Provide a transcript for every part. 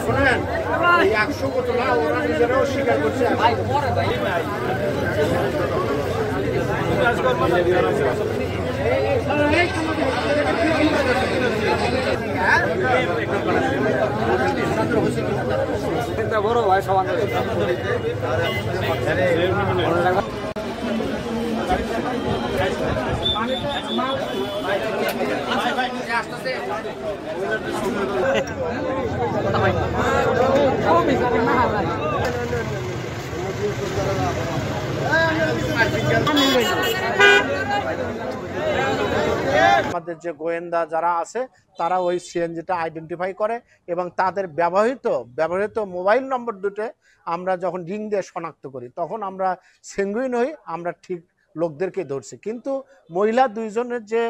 শোনেন 100 বোতল ওরা নিজেরাও স্বীকার করছে বড় ভাই সমান আমাদের যে গোয়েন্দা যারা আছে তারা ওই সিএনজিটা আইডেন্টিফাই করে এবং তাদের ব্যবহৃত মোবাইল নম্বর দুটো আমরা যখন রিং দিয়ে শনাক্ত করি তখন আমরা সেঙ্গুইন হই, আমরা ঠিক লোকদেরকে ধরছি। কিন্তু মহিলা দুইজনের যে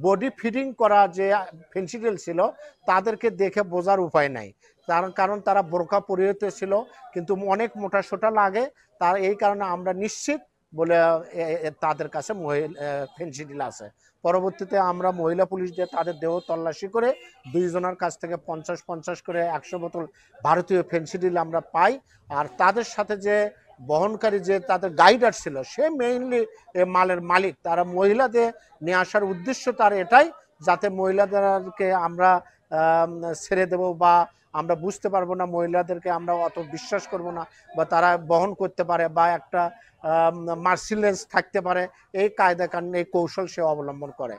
বডি ফিটিং করা যে ফেন্সিডিল ছিল তাদেরকে দেখে বোঝার উপায় নাই, তার কারণ তারা বোরকা পরিহিত ছিল, কিন্তু অনেক মোটা সোটা লাগে, তার এই কারণে আমরা নিশ্চিত বলে তাদের কাছে ফেন্সিডিল আছে। পরবর্তীতে আমরা মহিলা পুলিশ দিয়ে তাদের দেহ তল্লাশি করে দুইজনের কাছ থেকে 50-50 করে 100 বোতল ভারতীয় ফেন্সিডিল আমরা পাই। আর তাদের সাথে যে বহনকারী যে তাদের গাইডার ছিল সে মেইনলি মালের মালিক। তারা মহিলাদের নিয়ে আসার উদ্দেশ্য তার এটাই যাতে মহিলাদেরকে আমরা ছেড়ে দেব বা আমরা বুঝতে পারবো না, মহিলাদেরকে আমরা অত বিশ্বাস করব না বা তারা বহন করতে পারে বা একটা মার্সিলেন্স থাকতে পারে, এই কায়দা কানুন এই কৌশল সে অবলম্বন করে।